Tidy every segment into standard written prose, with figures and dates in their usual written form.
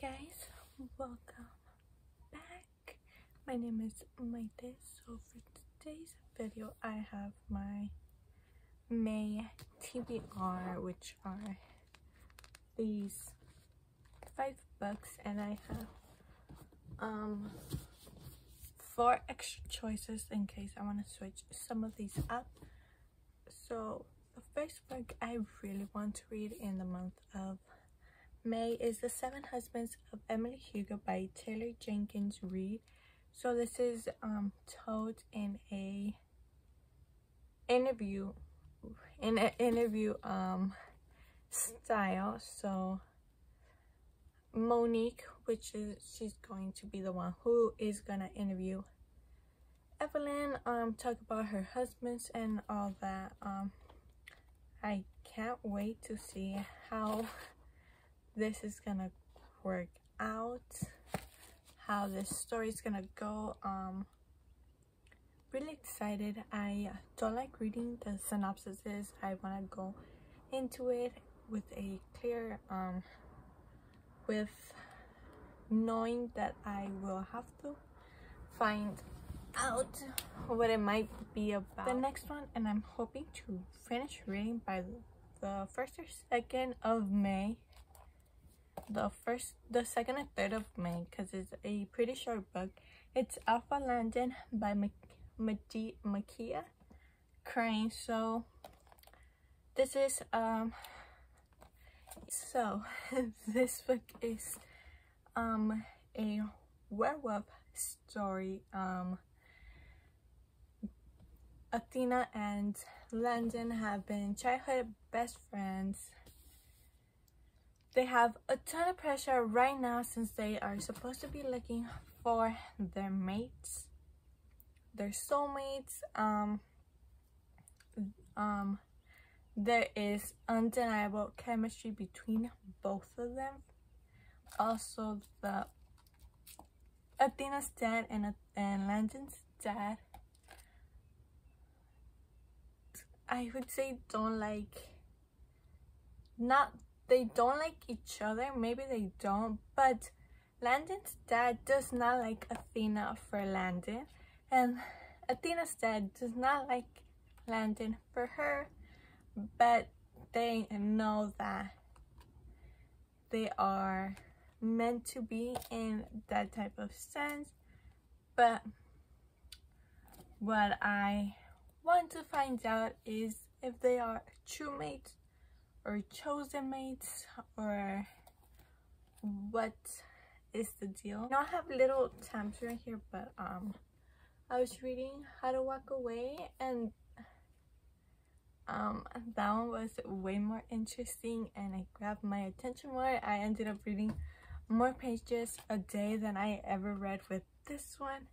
guys, welcome back. My name is Maite. So for today's video I have my May TBR, which are these 5 books, and I have 4 extra choices in case I want to switch some of these up. So the first book I really want to read in the month of May is The 7 Husbands of Emily Hugo by Taylor Jenkins Reid. So this is told in an interview style. So Monique, she's going to be the one who is gonna interview Evelyn, talk about her husbands and all that. I can't wait to see how this is gonna work out, how this story is gonna go. Really excited. I don't like reading the synopsises. I want to go into it with a clear with knowing that I will have to find out what it might be about. The next one, and I'm hoping to finish reading by the 1st or 2nd of May. The 2nd or 3rd of May, because it's a pretty short book. It's Alpha Landon by Makia Crane. So this is this book is a werewolf story. Athena and Landon have been childhood best friends. They have a ton of pressure right now since they are supposed to be looking for their mates, their soulmates. There is undeniable chemistry between both of them. Also, the Athena's dad and Landon's dad, I would say they don't like each other. Maybe they don't, but Landon's dad does not like Athena for Landon, and Athena's dad does not like Landon for her, but they know that they are meant to be in that type of sense. But what I want to find out is if they are true mates or chosen mates, or what is the deal. Now I have little tabs right here, but I was reading How to Walk Away, and that one was way more interesting and it grabbed my attention more. I ended up reading more pages a day than I ever read with this one.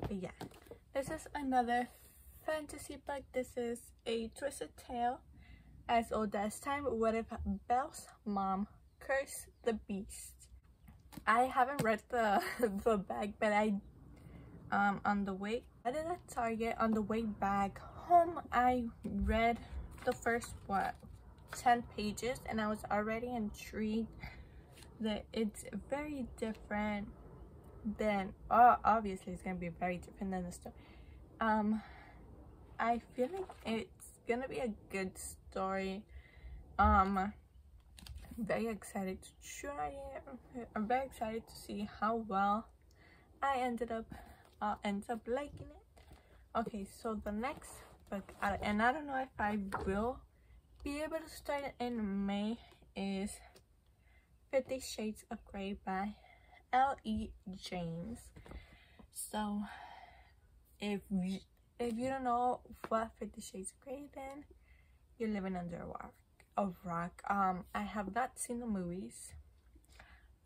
But yeah, this is another fantasy book. This is a twisted tale as old as time. What if Belle's mom cursed the beast? I haven't read the back, but I on the way at Target, on the way back home, I read the first 10 pages, and I was already intrigued that it's very different than obviously it's gonna be very different than the story. I feel like it's gonna be a good story. Very excited to try it. I'm very excited to see how well I ends up liking it. Okay, so the next book, and I don't know if I will be able to start it in May, is 50 Shades of Grey by L.E. James. So if you don't know what 50 Shades of Grey, then you're living under a rock. I have not seen the movies.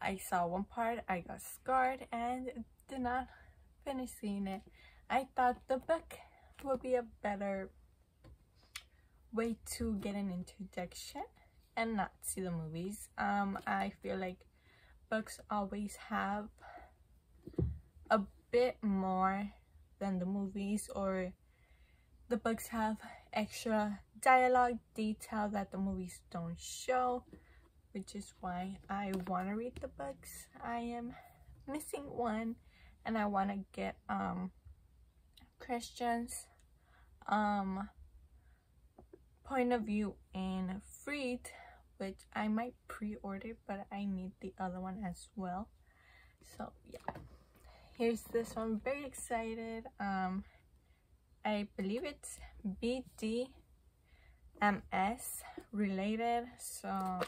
I saw one part, I got scarred, and did not finish seeing it. I thought the book would be a better way to get an introduction and not see the movies. I feel like books always have a bit more than the movies, or the books have extra dialogue detail that the movies don't show, which is why I want to read the books. I am missing one, and I want to get Christian's point of view in Freed, which I might pre-order, but I need the other one as well. So yeah, here's this one. Very excited. I believe it's BDMS related, so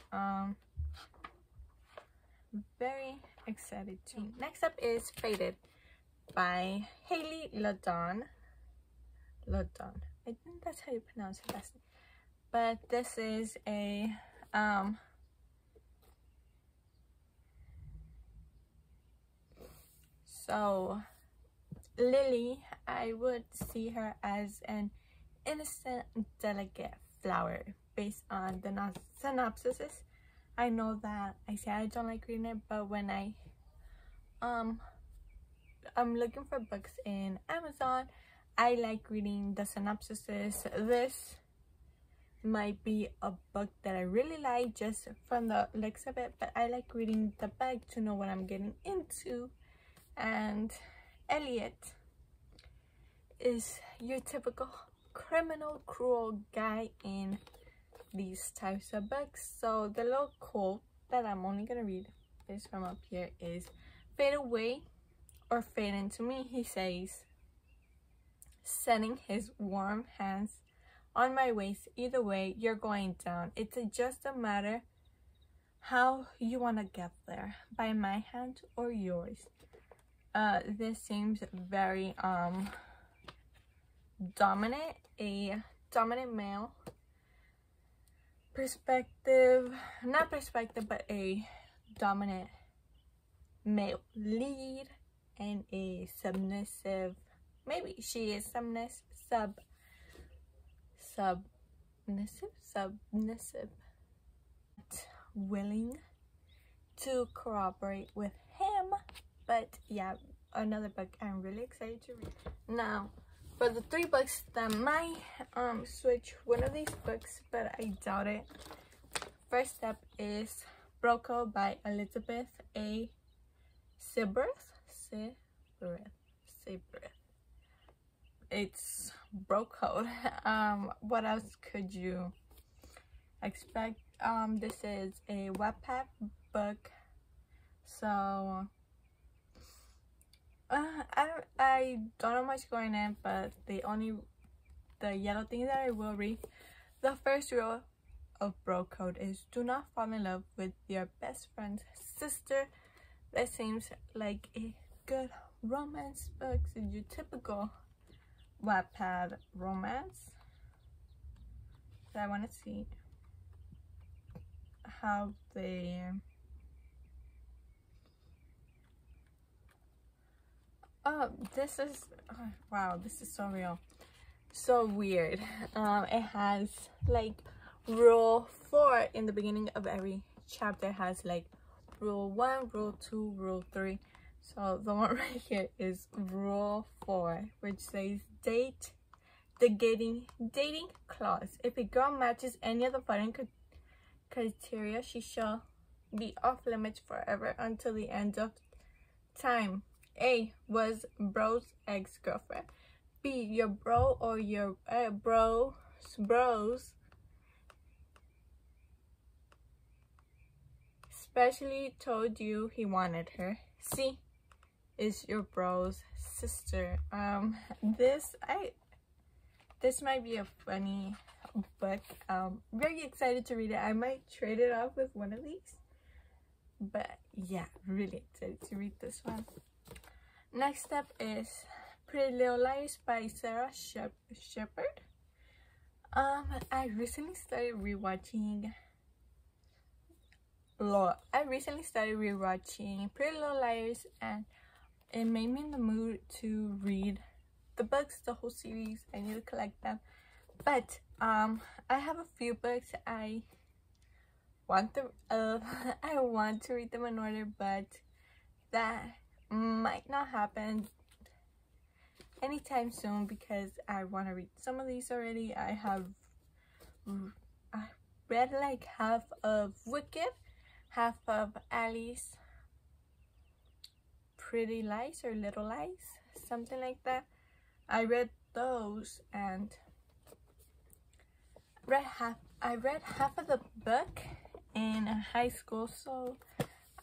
very excited too. Next up is Faded by Landon. I think that's how you pronounce it last name. But this is a so Lily, I would see her as an innocent, delicate flower based on the synopsis. I know that I say I don't like reading it, but when I'm looking for books in Amazon, I like reading the synopsis. This might be a book that I really like just from the looks of it, but I like reading the back to know what I'm getting into. And Elliot is your typical criminal, cruel guy in these types of books. So the little quote that I'm only gonna read is from up here is, "Fade away or fade into me," he says, setting his warm hands on my waist. "Either way, you're going down. It's just a matter how you want to get there, by my hand or yours." This seems very dominant, a dominant male perspective, not perspective, but a dominant male lead and a submissive, maybe she is submissive, willing to cooperate with him. But yeah, another book I'm really excited to read. Now, for the 3 books that might switch one of these books, but I doubt it. First step is Broco by Elizabeth A. Seabreth. It's Broco. What else could you expect? This is a Wattpad book, so I don't know much going in, but the yellow thing that I will read, the first rule of bro code is, do not fall in love with your best friend's sister. That seems like a good romance book. So your typical Wattpad romance. So I want to see how they this is wow, this is so real, so weird. It has like rule 4 in the beginning of every chapter. Has like rule 1, rule 2, rule 3. So the one right here is rule 4, which says date the dating clause. If a girl matches any of the following criteria, she shall be off limits forever until the end of time. A, was bro's ex-girlfriend. B, your bro or your bros specially told you he wanted her. C, is your bro's sister. This might be a funny book. Very excited to read it. I might trade it off with one of these, but yeah, really excited to read this one. Next up is Pretty Little Liars by Sarah Shepherd. I recently started rewatching Pretty Little Liars, and it made me in the mood to read the books, the whole series. I need to collect them, but I have a few books I want to read them in order, but that might not happen anytime soon because I want to read some of these already. I read like half of Wicked, half of Ali's Pretty Lies or Little Lies, something like that. I read those and I read half of the book in high school, so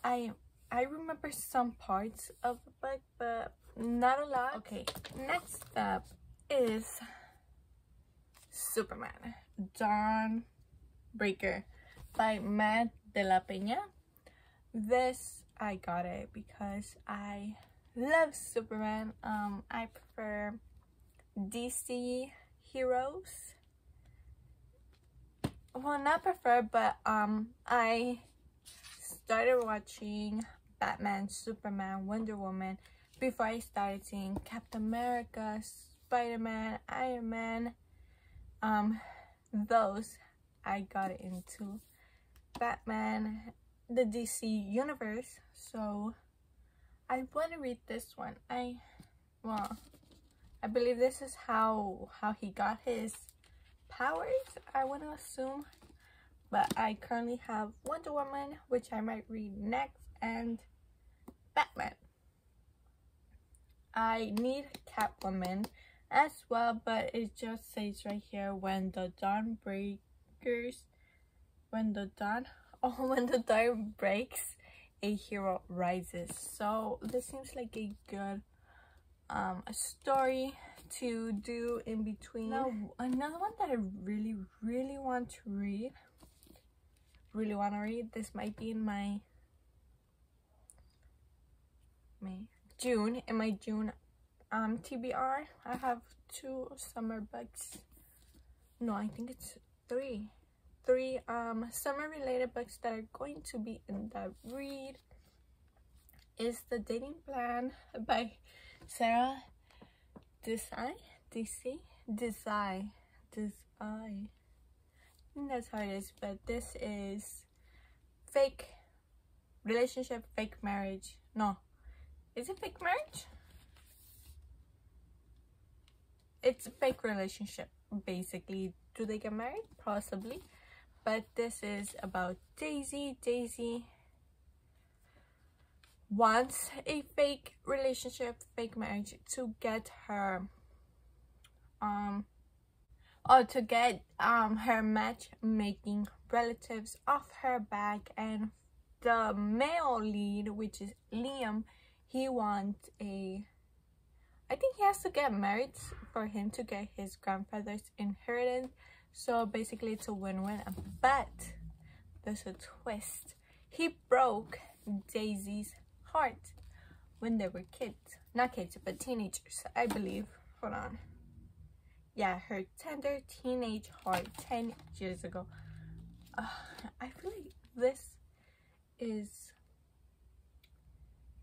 I remember some parts of the book, but not a lot. Okay, next up is Superman Dawnbreaker by Matt de la Peña. This, I got it because I love Superman. I prefer DC heroes. Well, not prefer, but I started watching Batman, Superman, Wonder Woman before I started seeing Captain America, Spider-Man, Iron Man. Those I got into Batman, the DC universe. So I want to read this one. I believe this is how he got his powers, I want to assume. But I currently have Wonder Woman, which I might read next, and Batman. I need Catwoman as well, but it just says right here, when the dawn breaks, a hero rises. So this seems like a good a story to do in between. Now, another one that I really want to read, this might be in my June TBR. I have 2 summer books. No, I think it's 3 summer related books that are going to be in that read. Is The Dating Plan by Sarah Desai. That's how it is, but this is fake relationship, fake marriage. No, is it fake marriage? It's a fake relationship, basically. Do they get married? Possibly. But this is about Daisy. Daisy wants a fake relationship, fake marriage to get her her matchmaking relatives off her back. And the male lead, which is Liam, he wants I think he has to get married for him to get his grandfather's inheritance. So basically it's a win-win. But there's a twist. He broke Daisy's heart when they were kids. Not kids, but teenagers, I believe. Hold on. Yeah, her tender teenage heart 10 years ago. I feel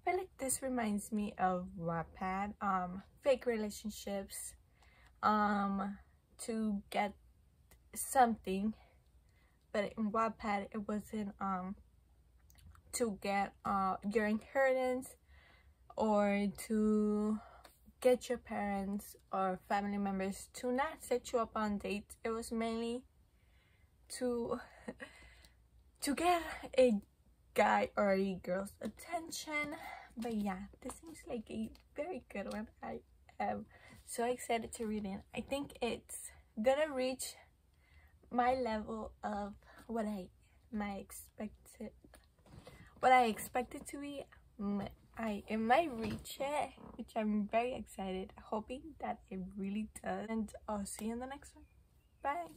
like this reminds me of Wattpad. Fake relationships to get something, but in Wattpad it wasn't to get your inheritance or to get your parents or family members to not set you up on dates. It was mainly to get a guy or a girl's attention. But yeah, this seems like a very good one. I am so excited to read it. I think it's gonna reach my level of what I expected to be. It might reach it, which I'm very excited, hoping that it really does. And I'll see you in the next one. Bye.